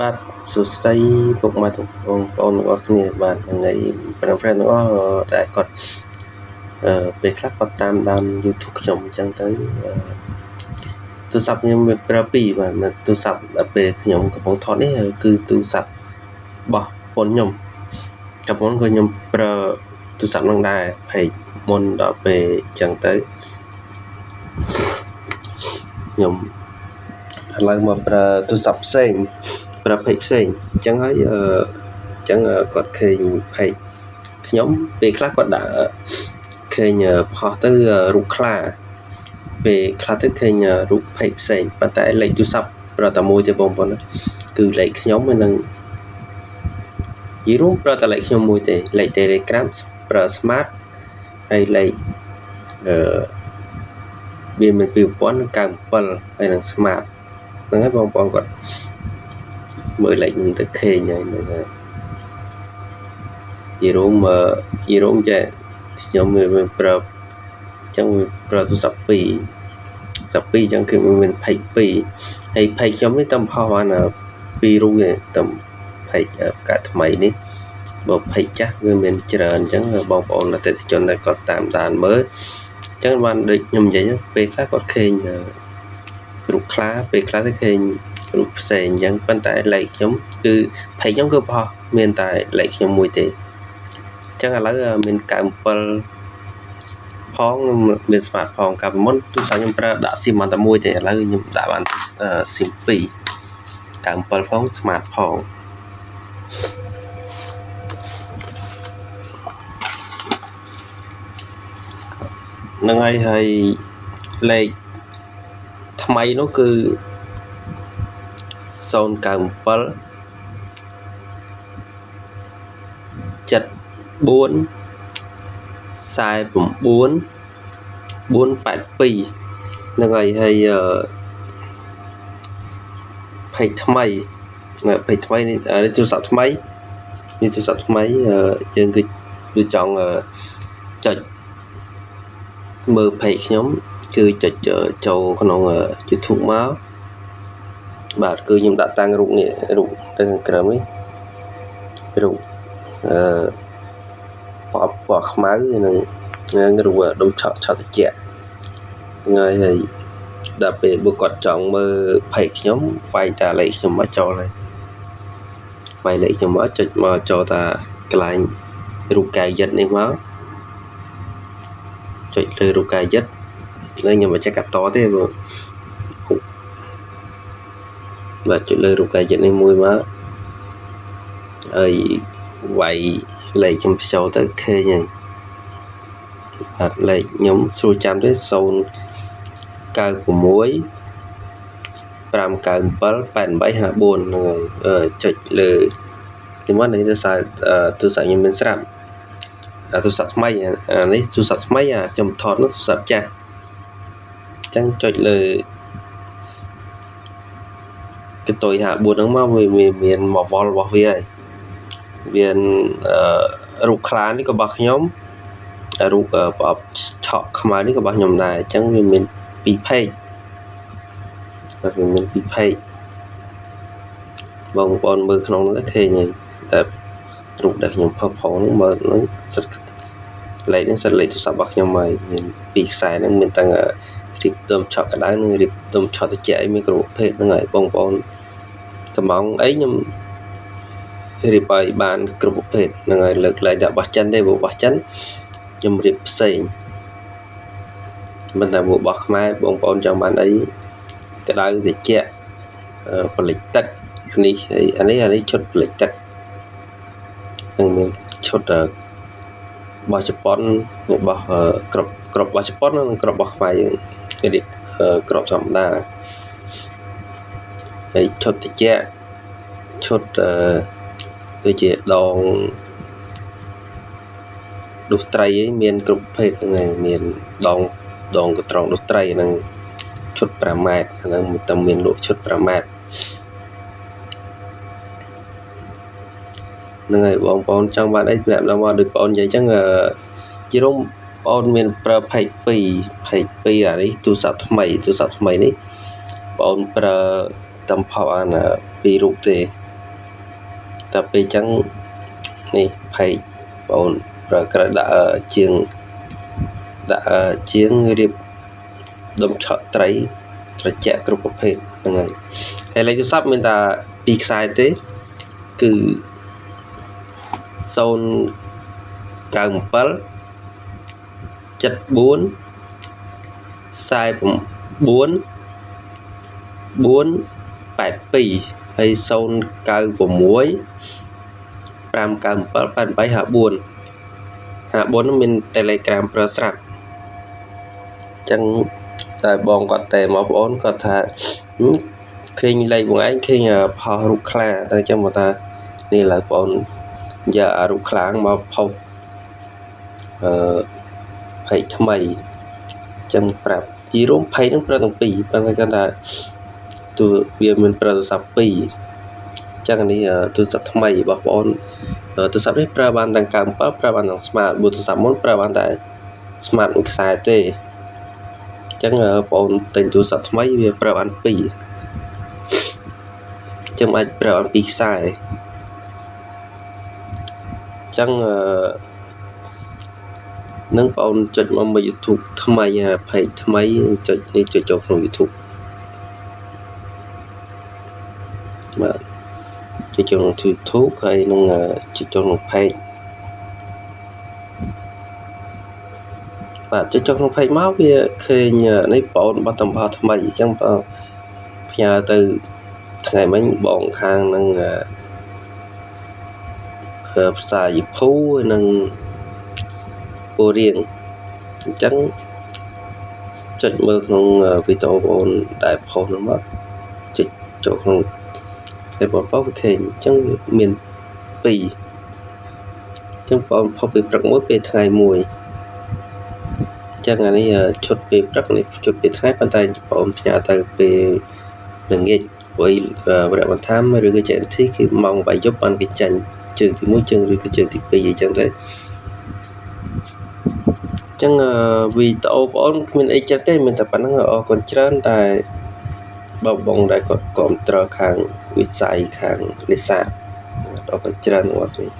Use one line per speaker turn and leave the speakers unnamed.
បាទសួស្តីពុកម៉ែបងប្អូនទាំងអស់គ្នាបាទថ្ងៃ5ទាំងអស់តែគាត់ពេលខ្លះគាត់តាមដាន YouTube ខ្ញុំអញ្ចឹងទៅទូរស័ព្ទខ្ញុំវាប្រើពីរបាទទូរស័ព្ទដល់ពេលខ្ញុំកំពុងថតនេះគឺទូរស័ព្ទរបស់ប្រពន្ធខ្ញុំកំពុងខ្ញុំប្រើទូរស័ព្ទនឹងដែរផេកមុនដល់ពេលអញ្ចឹងទៅខ្ញុំឥឡូវមកប្រើទូរស័ព្ទផ្សេងប្រើផេកផ្សេងអញ្ចឹងហើយអញ្ចឹងគាត់ឃើញផេកខ្ញុំពេលខ្លះគាត់ដាក់ឃើញផុសទៅរូបខ្លាពេលខ្លះទៅឃើញរូបផេកផ្សេងប៉ុន្តែលេខទូរស័ព្ទប្រើតែមួយទេបងប្អូនគឺលេខខ្ញុំនឹងយីរួមប្រើតែលេខខ្ញុំមួយទេលេខ Telegram ប្រើ Smart ហើយលេខវាមាន2097ហើយនឹង Smart ហ្នឹងហើយបងប្អូនគាត់មើលលេខនឹងទៅឃើញហើយនឹងយីរួមចេះខ្ញុំមានប្រើអញ្ចឹងប្រើទូរស័ព្ទ2អញ្ចឹងគឺមានផេក2ហើយផេកខ្ញុំនេះតាមផុសបាន2រូបទេតាមផេកផ្កាថ្មីនេះបើផេកចាស់វាមានច្រើនអញ្ចឹងបងប្អូនអតិថិជនដែលគាត់តាមដានមើលអញ្ចឹងបានដូចខ្ញុំនិយាយពេលខ្លះគាត់ឃើញរូបខ្លាពេលខ្លះទៅឃើញរូបផ្សេងអញ្ចឹងប៉ុន្តែលេខខ្ញុំគឺផេកខ្ញុំគឺផុសមានតែលេខខ្ញុំមួយទេអញ្ចឹងឥឡូវមាន97ផងមាន Smart ផងកាលពីមុនទូរស័ព្ទខ្ញុំប្រើដាក់ SIM តែមួយទេឥឡូវខ្ញុំដាក់បាន SIM 2 97ផង Smart ផងនឹងហើយលេខថ្មីនោះគឺ097 74 49 482នឹងហើយផេកថ្មីនេះទូរស័ព្ទថ្មីយើងគឺចង់ចុចមើលផេកខ្ញុំគឺចុចចូលក្នុង YouTube មកបាទគឺខ្ញុំដាក់តាំងរូបនេះរូបទៅខាងក្រោមនេះរូបពណ៌ខ្មៅនឹងរូបដុំឆក់តិចថ្ងៃហើយដល់ពេលបើគាត់ចង់មើលផេកខ្ញុំវាយតាលេខខ្ញុំមកចូលហើយវាយលេខខ្ញុំមកចុចមកចូលតាកន្លែងរូបកាយយិត្តនេះមកចុចលើរូបកាយយិត្តហើយខ្ញុំមិនចេះកាត់តទេបាទចុចលើរូបកាយយិត្តនេះមួយមកហើយវាយលេខខ្ញុំចូលទៅឃើញហើយបាទលេខខ្ញុំស្រួលចាំទេ096 597 8854ហ្នឹងហើយចុចលើទីមកនេះទូរស័ព្ទខ្ញុំមានស្រាប់ទូរស័ព្ទថ្មីអានេះទូរស័ព្ទថ្មីខ្ញុំថតនោះទូរស័ព្ទចាស់អញ្ចឹងចុចលើកន្ទុយ54ហ្នឹងមកវាមានមកវល់របស់វាហើយវារូបខ្លានេះក៏របស់ខ្ញុំរូបប្រអប់ឆក់ខ្មៅនេះក៏របស់ខ្ញុំដែរអញ្ចឹងវាមាន2ផេកបាទវាមាន2ផេកបងប្អូនមើលក្នុងនោះឃើញហើយតែរូបដែលខ្ញុំផុសផងហ្នឹងមើលហ្នឹងសិតលេខហ្នឹងសិតលេខទូរស័ព្ទរបស់ខ្ញុំហើយមាន2ខ្សែហ្នឹងមានទាំងរៀបដុំឆក់កណ្ដៅនិងរៀបដុំឆក់ត្រជាក់មានគ្រប់ប្រភេទហ្នឹងហើយបងប្អូនកំងអីខ្ញុំរៀបឲ្យបានគ្រប់ប្រភេទហ្នឹងហើយលើកលែងតែរបស់ចិនទេរបស់ចិនខ្ញុំរៀបផ្សេងមិនតែរបស់ខ្មែរបងប្អូនចង់បានអីកដៅត្រជាក់ប្លិចទឹកនេះហើយអានេះឈុតប្លិចទឹកនឹងមានឈុតរបស់ជប៉ុនរបស់ក្របរបស់ជប៉ុននិងក្របរបស់ខ្មែរយើងរៀបក្របធម្មតាហើយឈុតត្រជាក់ឈុតដូចជាដងដុសត្រីឯងមានគ្រប់ប្រភេទហ្នឹងហើយមានដងកត្រងដុសត្រីហ្នឹងឈុត5ម៉ែត្រហ្នឹងតែមានលក់ឈុត5ម៉ែត្រហ្នឹងហើយបងប្អូនចង់បានអីប្រាប់ដល់មកដូចបងនិយាយអញ្ចឹងជារួមបងមានប្រើផេក2អានេះទូរស័ព្ទថ្មីនេះបងប្រើតំផុសអាន2រូបទេ អ តែពេលចឹងនេះផេកបងប្រើក្រដាក់ជាងរៀបដុំឆក់ត្រីត្រជាក់គ្រប់ប្រភេទហ្នឹងហើយលេខទូរស័ព្ទមានតែ2ខ្សែទេគឺ097 74 49 482ហើយ096 597 8854 54មាន Telegram ប្រើស្រាប់ចឹងតែបងគាត់តែមកបងអូនគាត់ថាឃើញលេខបងឯងឃើញផុសរូបខ្លាតែចឹងមកថានេះឥឡូវបងអូនយករូបខ្លាមកផុសផេកថ្មីចឹងប្រាប់ជីរួមផេកនឹងប្រើទាំងពីរប៉ុន្តែគាត់ថាទូវាមានប្រើទូរស័ព្ទ2ចឹងនេះទូរស័ព្ទថ្មីរបស់បងអូនទូរស័ព្ទនេះប្រើបានទាំង97ប្រើបានទាំង Smart ទូរស័ព្ទមុនប្រើបានតែ Smart មួយខ្សែទេចឹងបងអូនទិញទូរស័ព្ទថ្មីវាប្រើបាន2ចឹងអាចប្រើបាន2ខ្សែចឹងនឹងបងអូនចុចមកមើល YouTube ថ្មីផេកថ្មីចុចនេះចុចចូលក្នុង YouTube បាទចុចចូលក្នុង YouTube ហើយនឹងចុចចូលក្នុងផេកបាទចុចចូលក្នុងផេកមកវាឃើញនេះបងអូនបោះតំបល់ថ្មីអញ្ចឹងបងផ្ញើទៅថ្ងៃមិញបងខាងនឹងផ្សារយីភូនិងពូរៀងអញ្ចឹងចុចមើលក្នុងវីដេអូបងអូនដែលផុសនោះមកចុចចូលក្នុងតែបងប្អូនវាឃើញអញ្ចឹងមាន2អញ្ចឹងបងផុសពេលព្រឹកមួយពេលថ្ងៃមួយអញ្ចឹងអានេះឈុតពេលព្រឹកនេះឈុតពេលថ្ងៃប៉ុន្តែបងផ្ញើទៅពេលល្ងាចព្រោះវរៈបន្ថែមឬក៏ JNT គឺម៉ោង8យប់បានគេចាញ់ជើងទី1ជើងឬក៏ជើងទី2អញ្ចឹងទៅចឹងវីដេអូបងអូនគ្មានអីចិត្តទេមានតែប៉ុណ្្នឹងអរគុណច្រើនតែបងដែលគាត់គ្រប់គ្រងខាងវិស័យខាងនេសាទអរគុណច្រើនបងប្អូន